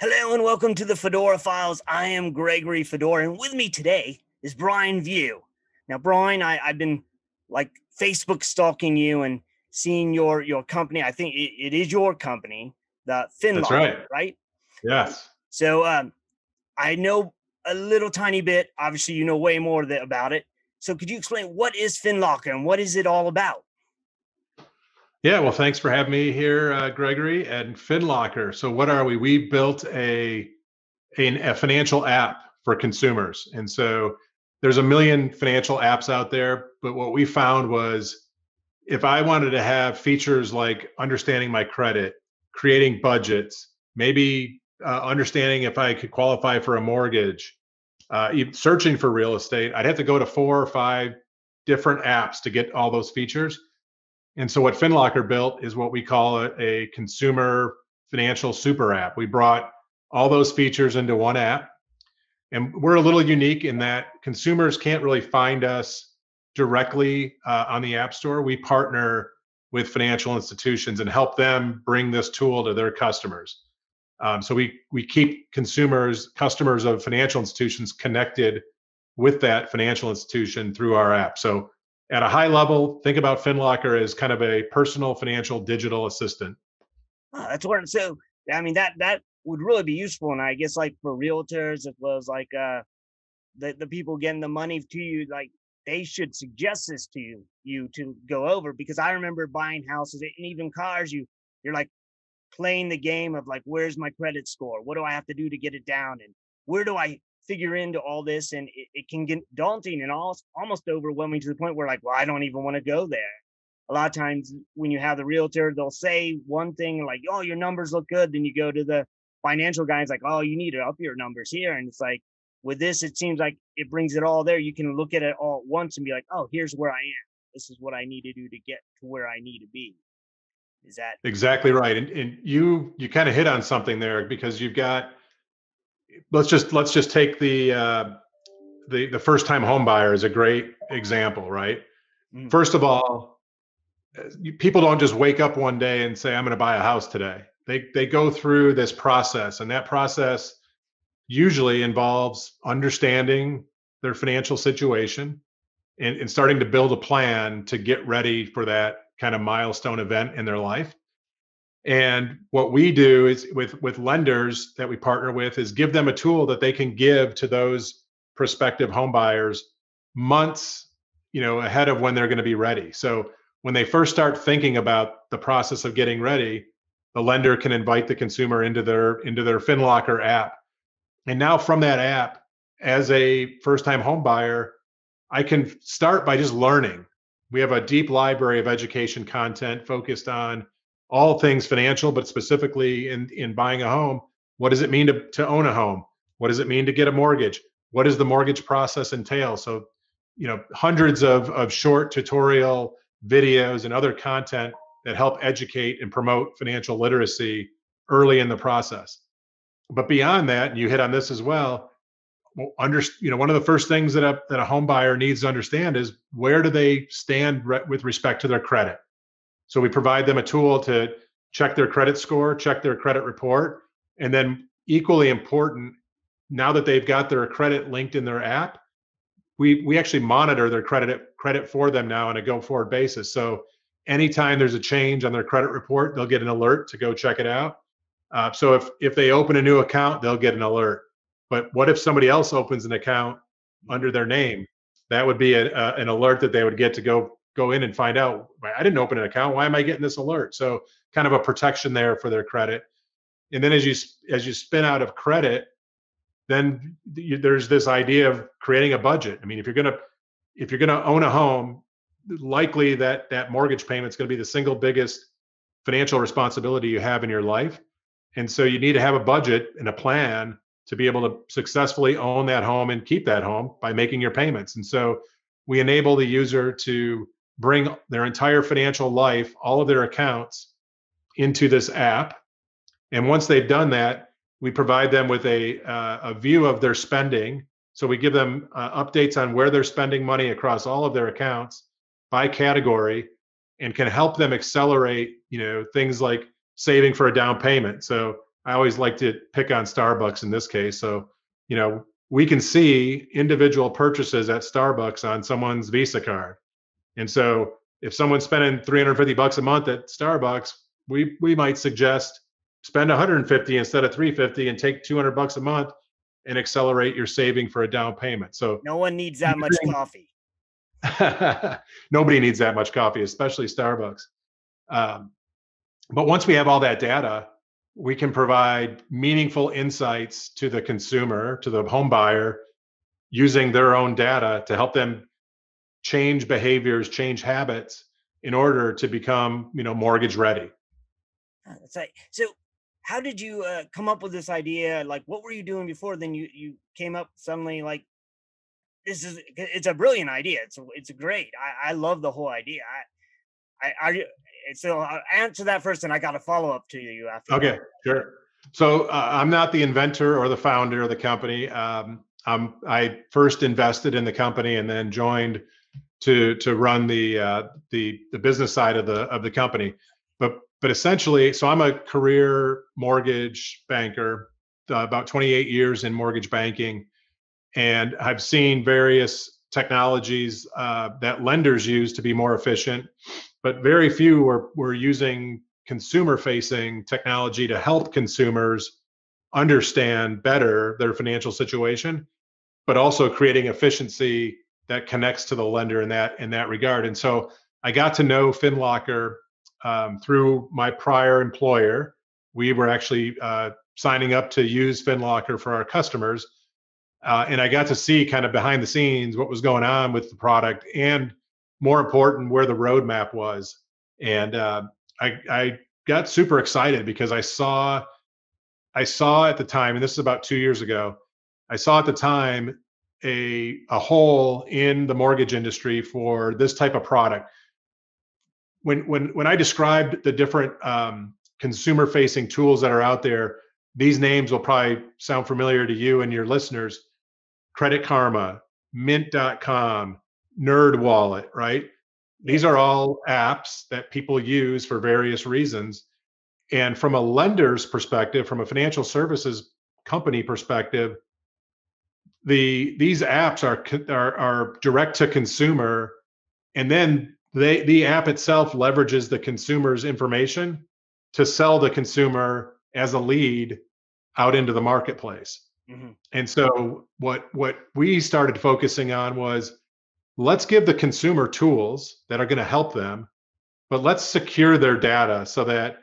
Hello and welcome to the Fedora Files. I am Gregory Fedora, and with me today is Brian View. Now, Brian, I've been like Facebook stalking you and seeing your company. I think it is your company, the That's Finlocker, right. right? Yes. So I know a little tiny bit. Obviously, you know way more about it. So could you explain what is Finlocker and what is it all about? Yeah. Well, thanks for having me here, Gregory, and Finlocker. So, what are we? We built a financial app for consumers, and so there's a million financial apps out there. But what we found was, if I wanted to have features like understanding my credit, creating budgets, maybe understanding if I could qualify for a mortgage, searching for real estate, I'd have to go to 4 or 5 different apps to get all those features. And so what Finlocker built is what we call a consumer financial super app. We brought all those features into one app. And we're a little unique in that consumers can't really find us directly on the App Store. We partner with financial institutions and help them bring this tool to their customers. So we keep customers of financial institutions connected with that financial institution through our app. So at a high level, think about Finlocker as kind of a personal financial digital assistant. Oh, that's where. So I mean that would really be useful, and I guess like for realtors as well as like the people getting the money to you, like they should suggest this to you to go over, because I remember buying houses and even cars. You're like playing the game of like, where's my credit score? What do I have to do to get it down? And where do I figure into all this? And it can get daunting and almost overwhelming to the point where like, well, I don't even want to go there. A lot of times when you have the realtor, they'll say one thing like, oh, your numbers look good. Then you go to the financial guy, it's like, oh, you need to up your numbers here. And it's like, with this, it seems like it brings it all there. You can look at it all at once and be like, oh, here's where I am. This is what I need to do to get to where I need to be. Is that Exactly right. And you kind of hit on something there because you've got, let's just take the first time home buyer as a great example, right? mm, First of all, people don't just wake up one day and say, I'm going to buy a house today. They go through this process, and that process usually involves understanding their financial situation and starting to build a plan to get ready for that kind of milestone event in their life. And what we do is with lenders that we partner with is give them a tool that they can give to those prospective home buyers months, ahead of when they're going to be ready. So when they first start thinking about the process of getting ready, the lender can invite the consumer into their Finlocker app. And now from that app, as a first-time home buyer, I can start by just learning. We have a deep library of education content focused on all things financial, but specifically in buying a home. What does it mean to own a home? What does it mean to get a mortgage? What does the mortgage process entail? So, hundreds of short tutorial videos and other content that help educate and promote financial literacy early in the process. But beyond that, and you hit on this as well, one of the first things that a home buyer needs to understand is where do they stand with respect to their credit. So we provide them a tool to check their credit score, check their credit report, and then equally important, now that they've got their credit linked in their app, we actually monitor their credit for them now on a go forward basis. So anytime there's a change on their credit report, they'll get an alert to go check it out. So if they open a new account, they'll get an alert. But what if somebody else opens an account under their name? That would be an alert that they would get to go in and find out, I didn't open an account. Why am I getting this alert? So kind of a protection there for their credit. And then as you spin out of credit, then there's this idea of creating a budget. I mean, if you're gonna own a home, likely that mortgage payment is going to be the single biggest financial responsibility you have in your life. And so you need to have a budget and a plan to be able to successfully own that home and keep that home by making your payments. And so we enable the user to bring their entire financial life, all of their accounts, into this app. And once they've done that, we provide them with a view of their spending. So we give them updates on where they're spending money across all of their accounts by category, and can help them accelerate, things like saving for a down payment. So I always like to pick on Starbucks in this case. So, we can see individual purchases at Starbucks on someone's Visa card. And so if someone's spending $350 a month at Starbucks, we might suggest spend 150 instead of 350 and take $200 a month and accelerate your saving for a down payment. So No one needs that much coffee. Nobody needs that much coffee, especially Starbucks. Um, but once we have all that data, we can provide meaningful insights to the consumer, to the home buyer, using their own data to help them change behaviors, change habits in order to become, mortgage ready. That's right. So, how did you come up with this idea? Like, what were you doing before? Then you came up suddenly like, it's a brilliant idea. It's a great. I love the whole idea. So I'll answer that first, and I got a follow up to you after that. Okay, sure. So I'm not the inventor or the founder of the company. I first invested in the company and then joined to run the business side of the company. But essentially, so I'm a career mortgage banker, about 28 years in mortgage banking, and I've seen various technologies that lenders use to be more efficient, but very few were using consumer-facing technology to help consumers understand better their financial situation, but also creating efficiency that connects to the lender in that regard. And so I got to know Finlocker through my prior employer. We were actually signing up to use Finlocker for our customers, and I got to see kind of behind the scenes what was going on with the product, and more important, where the roadmap was. And I got super excited because I saw at the time, and this is about 2 years ago, I saw at the time a hole in the mortgage industry for this type of product. When I described the different consumer facing tools that are out there, these names will probably sound familiar to you and your listeners: Credit Karma, Mint.com, Nerd Wallet, right? These are all apps that people use for various reasons. And from a lender's perspective, from a financial services company perspective, these apps are direct to consumer, and then the app itself leverages the consumer's information to sell the consumer as a lead out into the marketplace. Mm-hmm. And so what we started focusing on was, let's give the consumer tools that are going to help them, but let's secure their data so that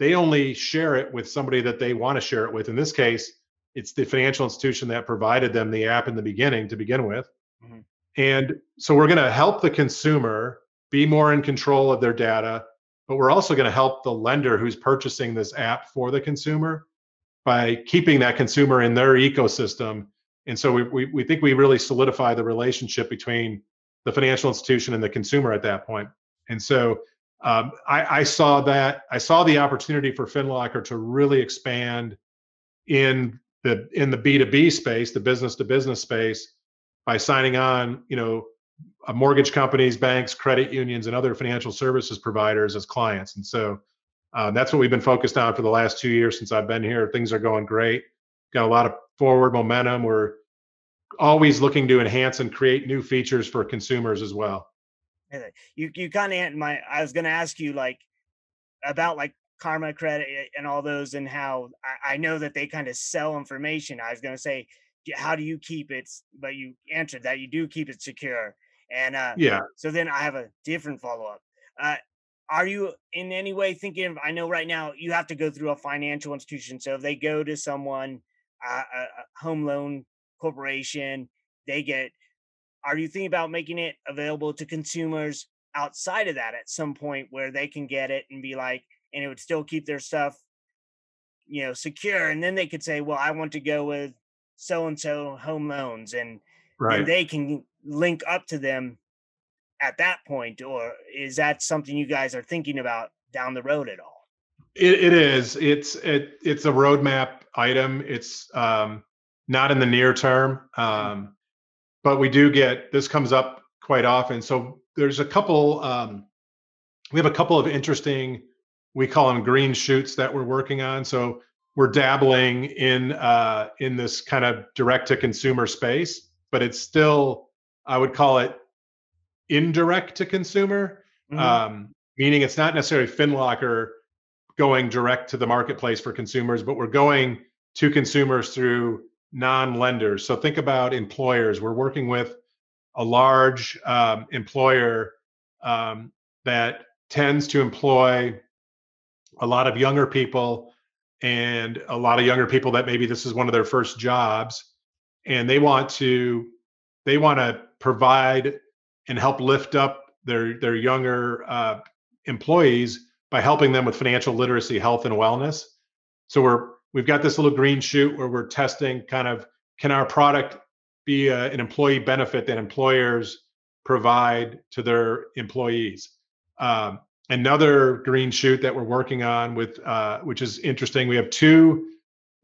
they only share it with somebody that they want to share it with. In this case, it's the financial institution that provided them the app in the beginning to begin with. Mm-hmm. And so we're going to help the consumer be more in control of their data, but we're also going to help the lender who's purchasing this app for the consumer by keeping that consumer in their ecosystem. And so we think we really solidify the relationship between the financial institution and the consumer at that point. And so I saw the opportunity for Finlocker to really expand in the B2B space, the business to business space, by signing on, mortgage companies, banks, credit unions, and other financial services providers as clients. And so that's what we've been focused on for the last 2 years since I've been here. Things are going great. Got a lot of forward momentum. We're always looking to enhance and create new features for consumers as well. You kind of I was going to ask you like about like Karma Credit and all those, and how I know that they kind of sell information. I was going to say, how do you keep it? But you answered that you do keep it secure. And Yeah. so then I have a different follow up. Are you in any way thinking of, I know right now you have to go through a financial institution. So if they go to someone, a home loan corporation, are you thinking about making it available to consumers outside of that at some point where they can get it and be like, and it would still keep their stuff, secure. And then they could say, well, I want to go with so-and-so home loans. And then Right. they can link up to them at that point. Or is that something you guys are thinking about down the road at all? It is. It's a roadmap item. It's not in the near term, but this comes up quite often. So there's a couple. We have a couple of interesting, we call them green shoots, that we're working on. So we're dabbling in this kind of direct to consumer space, but it's still, I would call it indirect to consumer, Hmm. meaning it's not necessarily Finlocker going direct to the marketplace for consumers, but we're going to consumers through non-lenders. So think about employers. We're working with a large employer that tends to employ a lot of younger people, and a lot of younger people that maybe this is one of their first jobs, and they want to provide and help lift up their younger employees by helping them with financial literacy, health, and wellness. So we've got this little green shoot where we're testing kind of, can our product be an employee benefit that employers provide to their employees. Another green shoot that we're working on with, which is interesting, we have two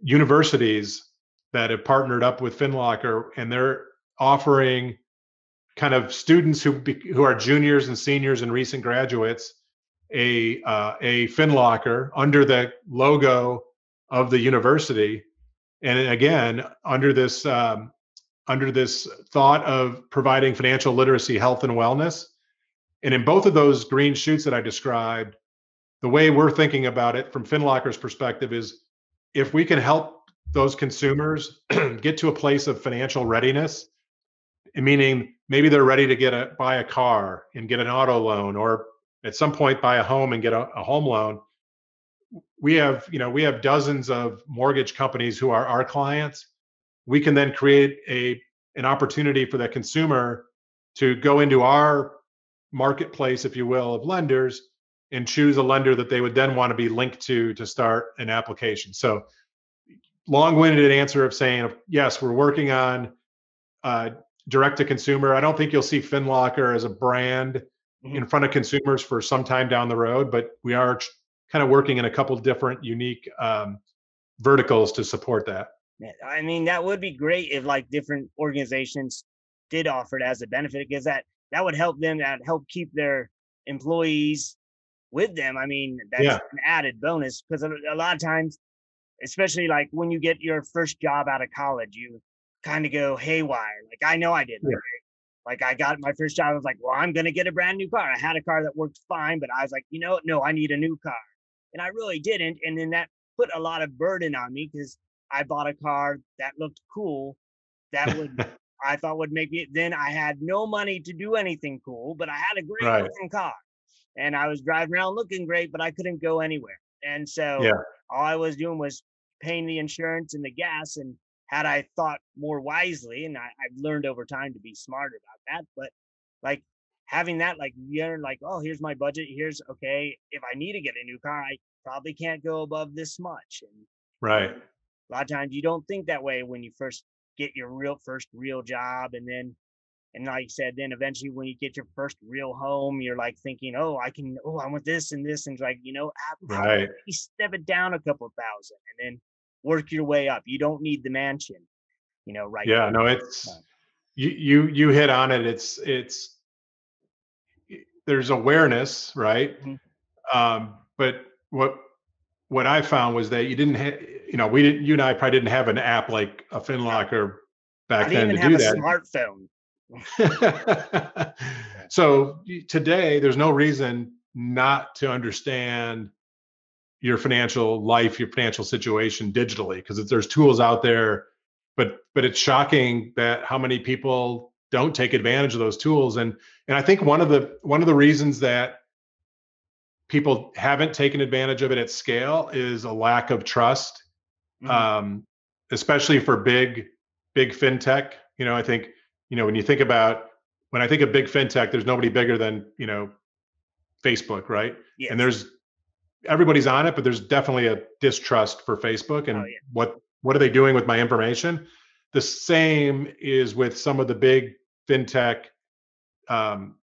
universities that have partnered up with Finlocker, and they're offering kind of students who are juniors and seniors and recent graduates a Finlocker under the logo of the university, and again under this thought of providing financial literacy, health, and wellness. And in both of those green shoots that I described, the way we're thinking about it from Finlocker's perspective is, if we can help those consumers get to a place of financial readiness, meaning maybe they're ready to buy a car and get an auto loan, or at some point buy a home and get a home loan. We have dozens of mortgage companies who are our clients. We can then create an opportunity for that consumer to go into our marketplace, if you will, of lenders, and choose a lender that they would then want to be linked to start an application. So long-winded answer of saying, yes, we're working on direct to consumer. I don't think you'll see Finlocker as a brand Hmm. in front of consumers for some time down the road, but we are kind of working in a couple of different unique verticals to support that. Yeah, I mean, that would be great if like different organizations did offer it as a benefit, because that would help them, that help keep their employees with them. I mean, that's Yeah, an added bonus, because a lot of times, especially like when you get your first job out of college, you kind of go haywire. Like I know I did. yeah, Like I got my first job, I was like, well, I'm gonna get a brand new car. I had a car that worked fine, but I was like, you know what? No, I need a new car. And I really didn't. And then that put a lot of burden on me, because I bought a car that looked cool, that would, I thought would make me, then I had no money to do anything cool, but I had a great right. looking car. And I was driving around looking great, but I couldn't go anywhere. And so Yeah, all I was doing was paying the insurance and the gas. And had I thought more wisely, and I've learned over time to be smart about that, but like having that, like, you're like, oh, here's my budget. Here's, okay, if I need to get a new car, I probably can't go above this much. And right. a lot of times you don't think that way when you first get your first real job. And then, and like you said, then eventually when you get your first real home, you're like thinking, oh, I want this and this. And it's like, how about Right. you step it down a couple thousand and then work your way up. You don't need the mansion, right Yeah, no, now. it's you hit on it. It's there's awareness, right? Mhm. But what I found was that you didn't have, we didn't, you and I probably didn't have an app like a No, Finlocker I back didn't then even to have do a that. smartphone. So today, there's no reason not to understand your financial life, your financial situation digitally, because there's tools out there. But it's shocking that how many people don't take advantage of those tools. And I think one of the reasons that people haven't taken advantage of it at scale is a lack of trust, Mhm. um, especially for big fintech. I think, when you think about, when I think of big fintech, there's nobody bigger than Facebook, right? And Yes. there's everybody's on it, but there's definitely a distrust for Facebook Oh and yeah. what are they doing with my information? The same is with some of the big fintech um,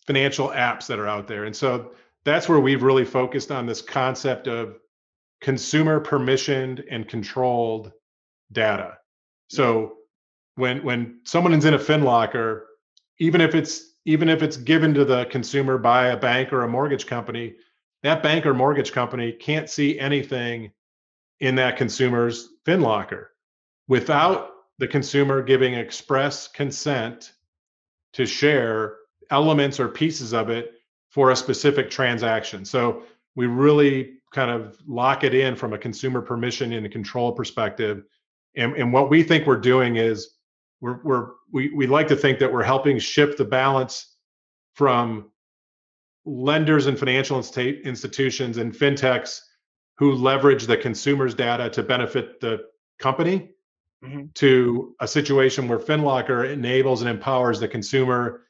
financial apps that are out there. And so that's where we've really focused on this concept of consumer permissioned and controlled data. Yeah. So when someone is in a FinLocker, even if it's given to the consumer by a bank or a mortgage company, that bank or mortgage company can't see anything in that consumer's Finlocker without the consumer giving express consent to share elements or pieces of it for a specific transaction. So we really kind of lock it in from a consumer permission and control perspective. And what we think we're doing is we like to think that we're helping shift the balance from lenders and financial institutions and fintechs who leverage the consumer's data to benefit the company Hmm. to a situation where Finlocker enables and empowers the consumer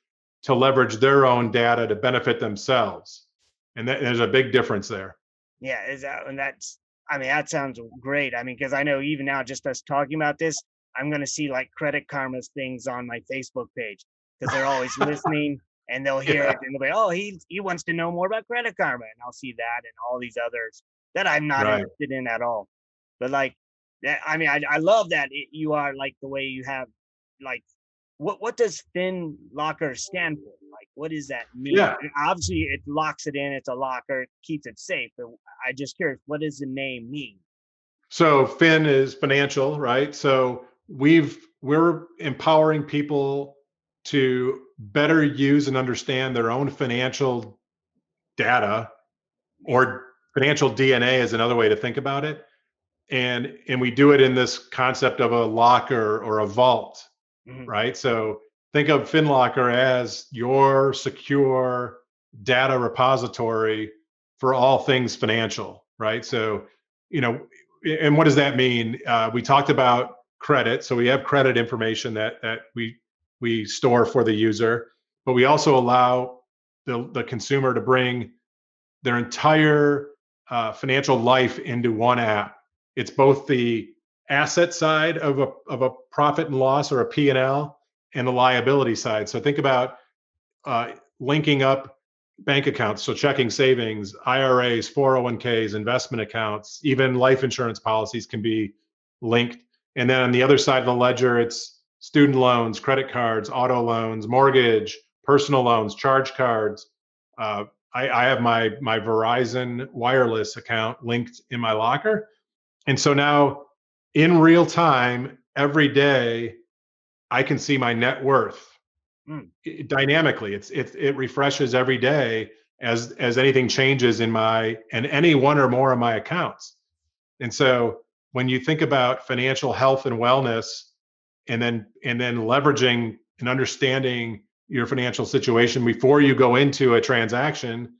to leverage their own data to benefit themselves. And there's a big difference there. Yeah, and that's, I mean, that sounds great. I mean, because I know even now, just us talking about this, I'm gonna see like Credit Karma's things on my Facebook page because they're always listening and they'll hear Yeah, it and they'll be, oh, he wants to know more about Credit Karma, and I'll see that and all these others that I'm not right. interested in at all. But like that, I mean, I love that you are like the way you have, like, what does Fin Locker stand for? Like, what does that mean? Yeah. And obviously, it locks it in. It's a locker, it keeps it safe. But I just curious, what does the name mean? So Fin is financial, right? So we're empowering people to better use and understand their own financial data, Yeah. or financial DNA is another way to think about it. And we do it in this concept of a locker or a vault, Hmm. right? So think of FinLocker as your secure data repository for all things financial, right? So, you know, and what does that mean? We talked about credit, so we have credit information that we store for the user, but we also allow the consumer to bring their entire financial life into one app. It's both the asset side of a profit and loss or a P&L and the liability side. So think about linking up bank accounts, so checking, savings, IRAs, 401ks, investment accounts, even life insurance policies can be linked. And then on the other side of the ledger, it's student loans, credit cards, auto loans, mortgage, personal loans, charge cards. Uh, I have my Verizon wireless account linked in my locker. And so now in real time, every day, I can see my net worth Mm. dynamically. It refreshes every day as anything changes in my and any one or more of my accounts. And so when you think about financial health and wellness, and then leveraging and understanding your financial situation before you go into a transaction,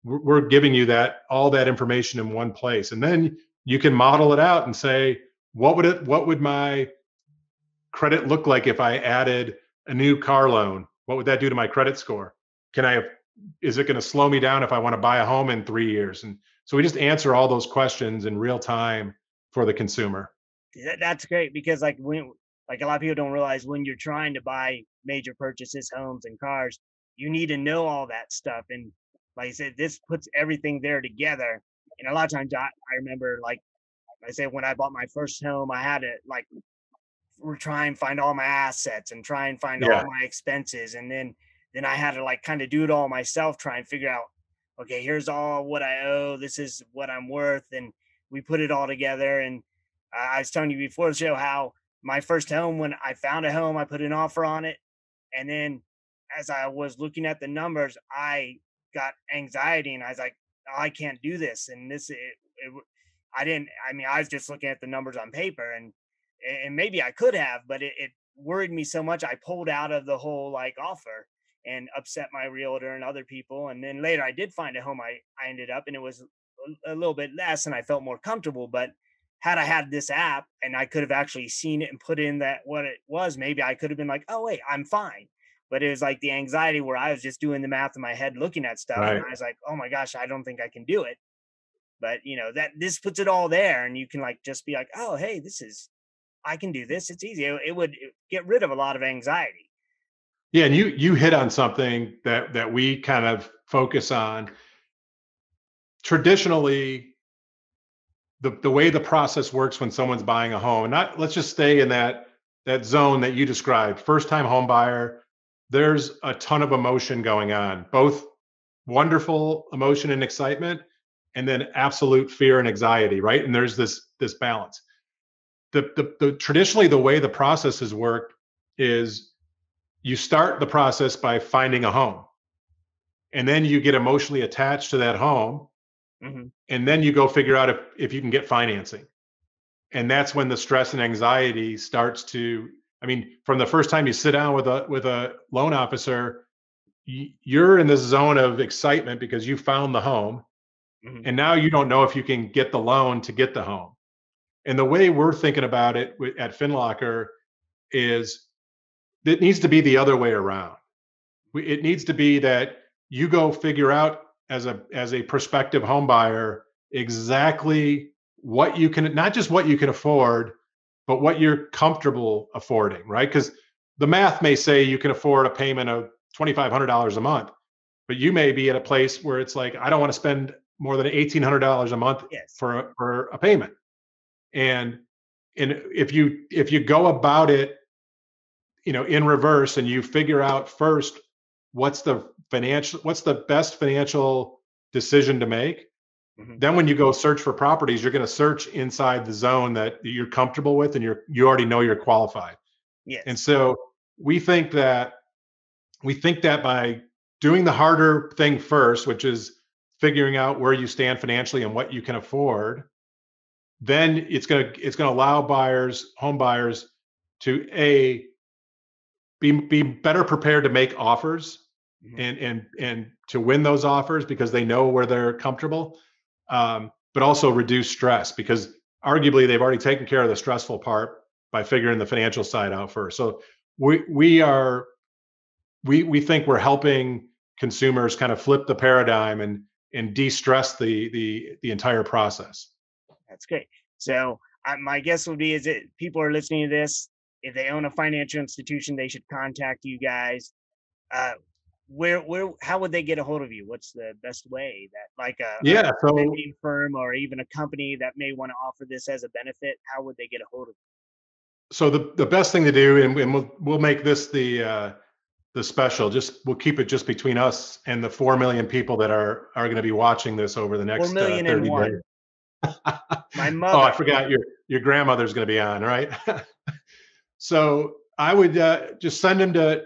we're giving you that all that information in one place, and then you can model it out and say, what would my credit look like if I added a new car loan? What would that do to my credit score? Can I, is it going to slow me down if I want to buy a home in 3 years? And so we just answer all those questions in real time for the consumer. That's great because like a lot of people don't realize when you're trying to buy major purchases, homes and cars, you need to know all that stuff. And like I said, this puts everything there together. And a lot of times I remember, like I said, when I bought my first home, I had to like try and find all my assets and try and find all Yeah. my expenses, and then I had to like kind of do it all myself, try and figure out, okay, here's all what I owe, this is what I'm worth, and we put it all together. And I was telling you before the show how my first home, when I found a home, I put an offer on it, and then as I was looking at the numbers, I got anxiety and I was like, oh, I can't do this, and I didn't, I mean, I was just looking at the numbers on paper, and maybe I could have, but it worried me so much I pulled out of the whole like offer and upset my realtor and other people. And then later I did find a home I ended up, and it was a little bit less and I felt more comfortable. But had I had this app and I could have actually seen it and put in that what it was, maybe I could have been like, oh wait, I'm fine. But it was like the anxiety where I was just doing the math in my head, looking at stuff, and Right. I was like, oh my gosh, I don't think I can do it. But that this puts it all there, and you can like just be like, oh hey, this is, I can do this. It's easy. It would get rid of a lot of anxiety. Yeah. And you hit on something that we kind of focus on. Traditionally, the way the process works when someone's buying a home, and not, let's just stay in that zone that you described, first time home buyer, there's a ton of emotion going on, both wonderful emotion and excitement, and then absolute fear and anxiety, right? And there's this balance. The traditionally the way the process has worked is you start the process by finding a home, and then you get emotionally attached to that home, Hmm. and then you go figure out if you can get financing. And that's when the stress and anxiety starts to, I mean, from the first time you sit down with a loan officer, you're in this zone of excitement because you found the home, Hmm. and now you don't know if you can get the loan to get the home. And the way we're thinking about it at Finlocker is it needs to be the other way around. It needs to be that you go figure out as a prospective home buyer exactly what you can, not just what you can afford, but what you're comfortable affording, right? Because the math may say you can afford a payment of $2,500 a month, but you may be at a place where it's like, I don't want to spend more than $1,800 a month Yes. for a payment. And if you go about it, in reverse, and you figure out first what's the best financial decision to make, Hmm. then when you go search for properties, you're going to search inside the zone that you're comfortable with, and you already know you're qualified. And Yes. so we think that by doing the harder thing first, which is figuring out where you stand financially and what you can afford, then it's going to allow home buyers, to be better prepared to make offers, Hmm. and to win those offers because they know where they're comfortable, but also reduce stress because arguably they've already taken care of the stressful part by figuring the financial side out first. So we think we're helping consumers kind of flip the paradigm and de-stress the entire process. That's great. So my guess would be is that people are listening to this. If they own a financial institution, they should contact you guys. Uh, how would they get a hold of you? What's the best way that like a Yeah. So lending firm or even a company that may want to offer this as a benefit? How would they get a hold of the best thing to do, and we'll make this the special. Just we'll keep it just between us and the 4 million people that are going to be watching this over the you? Four next million and 30 days. one. My Oh, I mother. forgot your grandmother's going to be on, right? So I would just send them to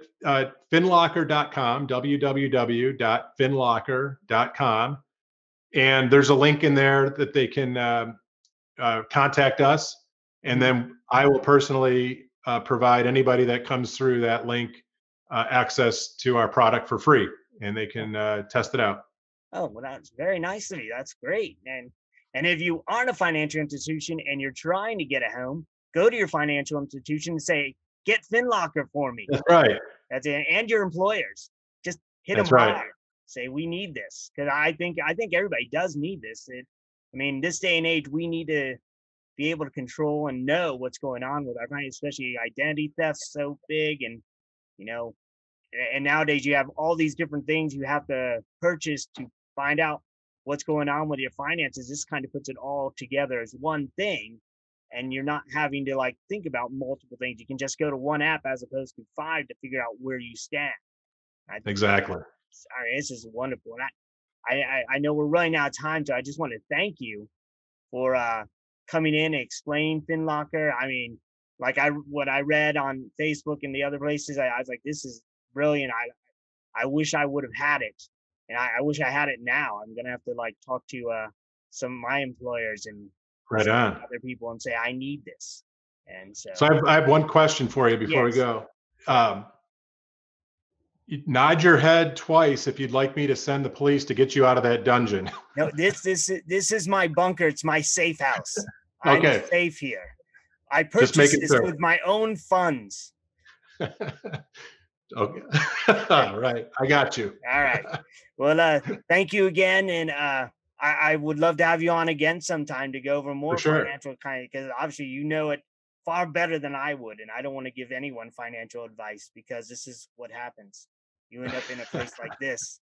finlocker.com, www.finlocker.com, and there's a link in there that they can contact us, and Mhm. then I will personally provide anybody that comes through that link access to our product for free, and they can test it out. Oh, well, that's very nice of you. That's great. And if you aren't a financial institution and you're trying to get a home, go to your financial institution and say, "Get Finlocker for me." That's right. That's it. And your employers, just hit them That's right. hard. Say, "We need this," because I think everybody does need this. I mean, this day and age, we need to be able to control and know what's going on with our finances, especially identity theft's so big, and you know, and nowadays you have all these different things you have to purchase to find out what's going on with your finances. This kind of puts it all together as one thing, and you're not having to like think about multiple things. You can just go to one app as opposed to five to figure out where you stand. I think Exactly. this is wonderful. And I know we're running out of time, so I just want to thank you for coming in and explaining Finlocker. I mean, like what I read on Facebook and the other places, I was like, this is brilliant. I wish I would have had it, and I wish I had it now. I'm gonna have to like talk to some of my employers and Right some on. other people and say I need this. And So so I have one question for you before we yes, go. sure. Um, Nod your head twice if you'd like me to send the police to get you out of that dungeon. No, this is my bunker. It's my safe house. I'm Okay, safe here. I just purchased making this sure. with my own funds. Okay. All right. I got you. All right. Well, thank you again, and I would love to have you on again sometime to go over For more sure. financial kind because obviously you know it far better than I would, and I don't want to give anyone financial advice because this is what happens. You end up in a place like this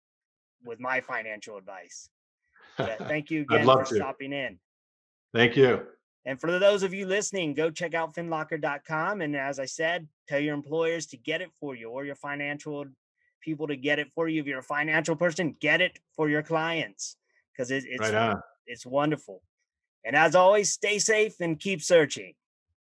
with my financial advice. But thank you I'd again for love to. stopping in. Thank you. And for those of you listening, go check out finlocker.com. And as I said, tell your employers to get it for you or your financial people to get it for you. If you're a financial person, get it for your clients because Right on. it's wonderful. And as always, stay safe and keep searching.